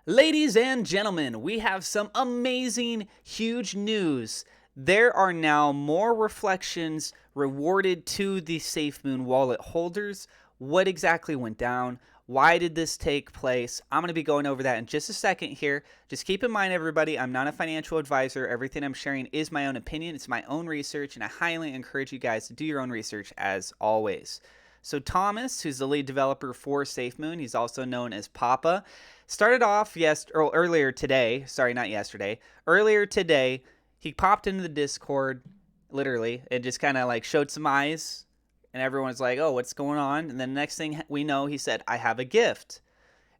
Ladies and gentlemen, we have some amazing, huge news. There are now more reflections rewarded to the SafeMoon wallet holders. What exactly went down? Why did this take place? I'm going to be going over that in just a second here. Just keep in mind, everybody, I'm not a financial advisor. Everything I'm sharing is my own opinion. It's my own research, and I highly encourage you guys to do your own research as always. So Thomas, who's the lead developer for SafeMoon, he's also known as Papa, started off earlier today. Sorry, not yesterday. Earlier today, he popped into the Discord, literally, and just kind of like showed some eyes, and everyone's like, "Oh, what's going on?" And then the next thing we know, he said, "I have a gift."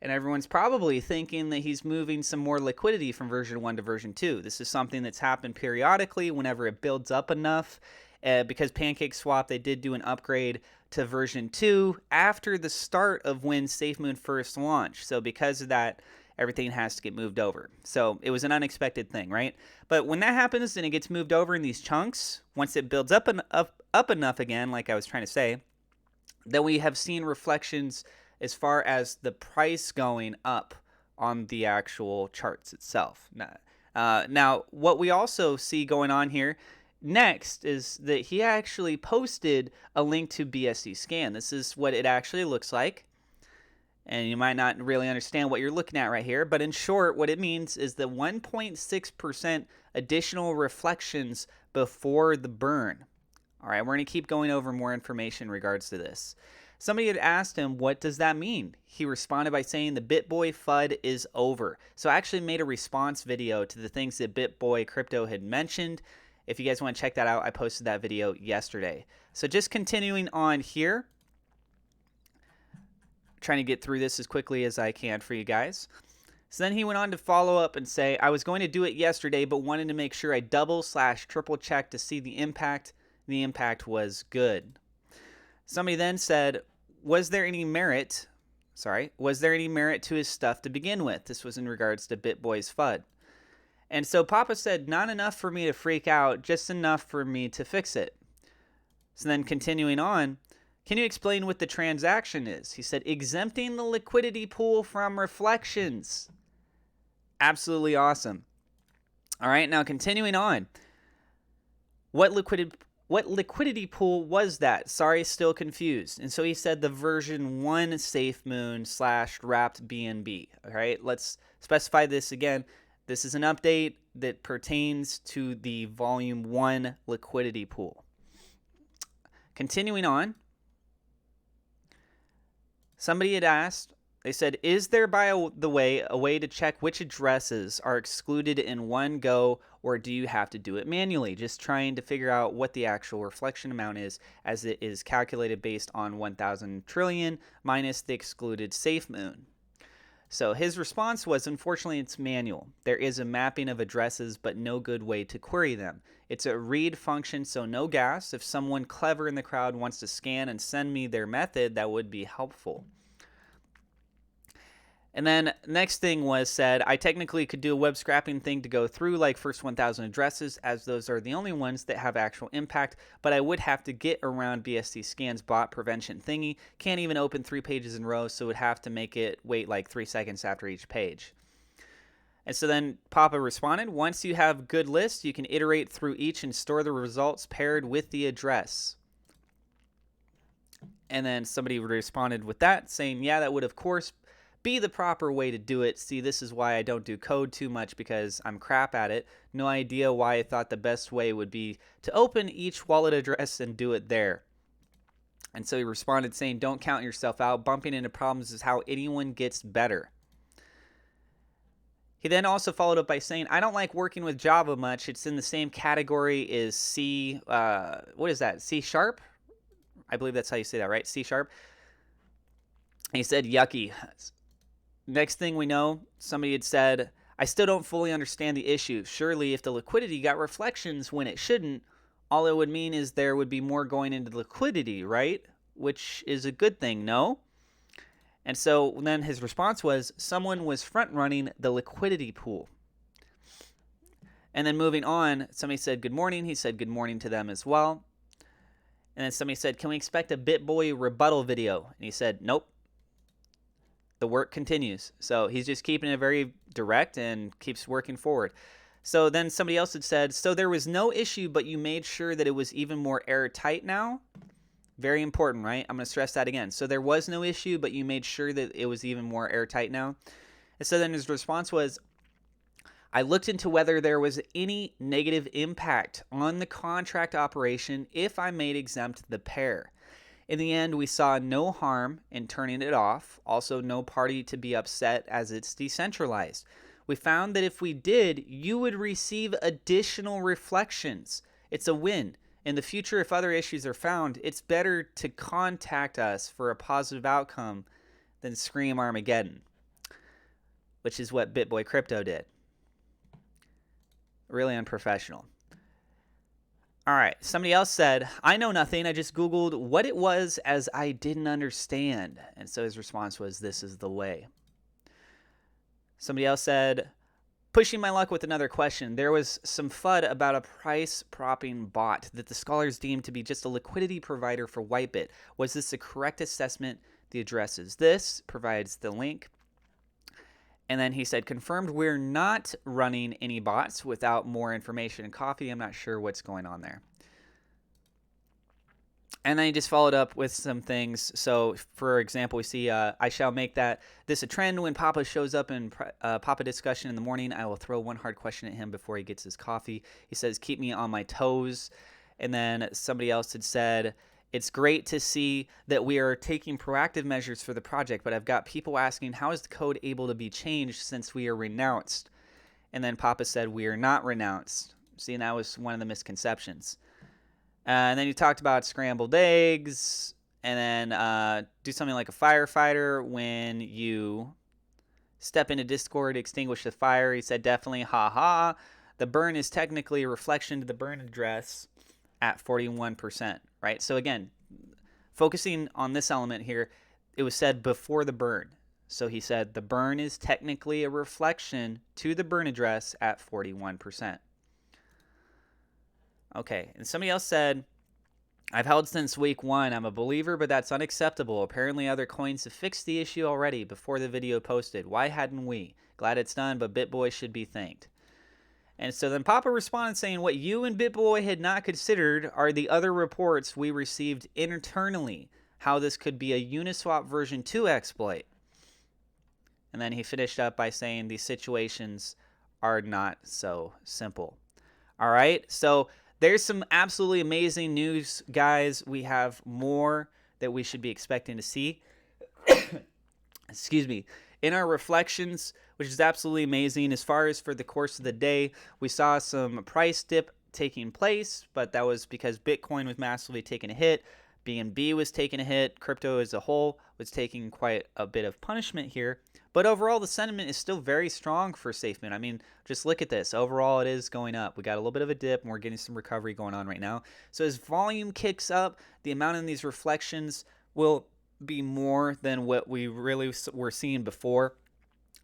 And everyone's probably thinking that he's moving some more liquidity from version 1 to version 2. This is something that's happened periodically whenever it builds up enough. Because PancakeSwap, they did do an upgrade to version 2 after the start of when SafeMoon first launched. So because of that, everything has to get moved over. So it was an unexpected thing, right? But when that happens and it gets moved over in these chunks, once it builds up enough again, like I was trying to say, then we have seen reflections as far as the price going up on the actual charts itself. Now, what we also see going on here next is that he actually posted a link to BSC scan. This is what it actually looks like. And you might not really understand what you're looking at right here, but in short, what it means is the 1.6% additional reflections before the burn. All right, we're going to keep going over more information in regards to this. Somebody had asked him, what does that mean? He responded by saying the BitBoy FUD is over. So I actually made a response video to the things that BitBoy Crypto had mentioned. If you guys want to check that out, I posted that video yesterday. So just continuing on here, trying to get through this as quickly as I can for you guys. So then he went on to follow up and say, I was going to do it yesterday, but wanted to make sure I double/triple check to see the impact. The impact was good. Somebody then said, was there any merit to his stuff to begin with? This was in regards to BitBoy's FUD. And so Papa said, not enough for me to freak out, just enough for me to fix it. So then continuing on, can you explain what the transaction is? He said, exempting the liquidity pool from reflections. Absolutely awesome. All right, now continuing on. What liquidity pool was that? Sorry, still confused. And so he said the version 1 SafeMoon / wrapped BNB. All right, let's specify this again. This is an update that pertains to the volume 1 liquidity pool. Continuing on, somebody had asked, they said, is there by the way a way to check which addresses are excluded in one go, or do you have to do it manually? Just trying to figure out what the actual reflection amount is, as it is calculated based on 1,000 trillion minus the excluded SafeMoon. So his response was, unfortunately, it's manual. There is a mapping of addresses, but no good way to query them. It's a read function, so no gas. If someone clever in the crowd wants to scan and send me their method, that would be helpful. And then next thing was said, I technically could do a web scrapping thing to go through like first 1,000 addresses, as those are the only ones that have actual impact, but I would have to get around BSC Scan's bot prevention thingy. Can't even open 3 pages in rows, so would have to make it wait like 3 seconds after each page. And so then Papa responded, once you have good lists, you can iterate through each and store the results paired with the address. And then somebody responded with that, saying, yeah, that would of course be the proper way to do it. See, this is why I don't do code too much, because I'm crap at it. No idea why I thought the best way would be to open each wallet address and do it there. And so he responded saying, don't count yourself out. Bumping into problems is how anyone gets better. He then also followed up by saying, I don't like working with Java much. It's in the same category as C, what is that? C#? I believe that's how you say that, right? C#. He said, yucky. Next thing we know, somebody had said, I still don't fully understand the issue. Surely if the liquidity got reflections when it shouldn't, all it would mean is there would be more going into liquidity, right? Which is a good thing, no? And so then his response was, someone was front running the liquidity pool. And then moving on, somebody said good morning. He said good morning to them as well. And then somebody said, can we expect a BitBoy rebuttal video? And he said, nope. the work continues. So he's just keeping it very direct and keeps working forward. So then somebody else had said, so there was no issue, but you made sure that it was even more airtight now. Very important, right? I'm going to stress that again. So there was no issue, but you made sure that it was even more airtight now. And so then his response was, I looked into whether there was any negative impact on the contract operation if I made exempt the pair. In the end, we saw no harm in turning it off, also no party to be upset as it's decentralized. We found that if we did, you would receive additional reflections. It's a win. In the future, if other issues are found, it's better to contact us for a positive outcome than scream Armageddon, which is what BitBoy Crypto did. Really unprofessional. All right, somebody else said, I know nothing. I just Googled what it was as I didn't understand. And so his response was, this is the way. Somebody else said, pushing my luck with another question. There was some FUD about a price propping bot that the scholars deemed to be just a liquidity provider for Whitebit. Was this the correct assessment? The address is this, provides the link. And then he said, confirmed we're not running any bots without more information and coffee. I'm not sure what's going on there. And then he just followed up with some things. So, for example, we see, I shall make this a trend when Papa shows up in Papa discussion in the morning. I will throw one hard question at him before he gets his coffee. He says, keep me on my toes. And then somebody else had said, it's great to see that we are taking proactive measures for the project, but I've got people asking, how is the code able to be changed since we are renounced? And then Papa said, we are not renounced. See, and that was one of the misconceptions. And then you talked about scrambled eggs, and then do something like a firefighter when you step into Discord, extinguish the fire. He said, definitely, ha. The burn is technically a reflection to the burn address at 41%, right? So again, focusing on this element here, it was said before the burn. So he said the burn is technically a reflection to the burn address at 41%. Okay, and somebody else said, I've held since week 1. I'm a believer, but that's unacceptable. Apparently other coins have fixed the issue already before the video posted. Why hadn't we? Glad it's done, but BitBoy should be thanked. And so then Papa responded saying, what you and BitBoy had not considered are the other reports we received internally, how this could be a Uniswap version 2 exploit. And then he finished up by saying these situations are not so simple. All right, so there's some absolutely amazing news, guys. We have more that we should be expecting to see. Excuse me. In our reflections, which is absolutely amazing. As far as for the course of the day, we saw some price dip taking place, but that was because Bitcoin was massively taking a hit. BNB was taking a hit. Crypto as a whole was taking quite a bit of punishment here. But overall, the sentiment is still very strong for SafeMoon. I mean, just look at this. Overall, it is going up. We got a little bit of a dip, and we're getting some recovery going on right now. So as volume kicks up, the amount in these reflections will be more than what we really were seeing before.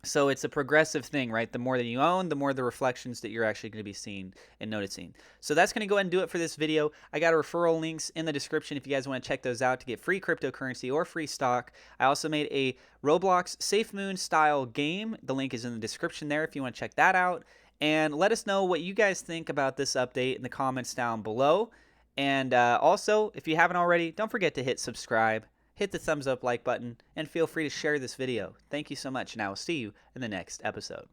So it's a progressive thing, right? The more that you own, the more the reflections that you're actually going to be seeing and noticing. So that's going to go ahead and do it for this video. I got referral links in the description if you guys want to check those out to get free cryptocurrency or free stock. I also made a Roblox SafeMoon style game. The link is in the description there if you want to check that out. And let us know what you guys think about this update in the comments down below. And also, if you haven't already, don't forget to hit subscribe. Hit the thumbs up like button, and feel free to share this video. Thank you so much, and I will see you in the next episode.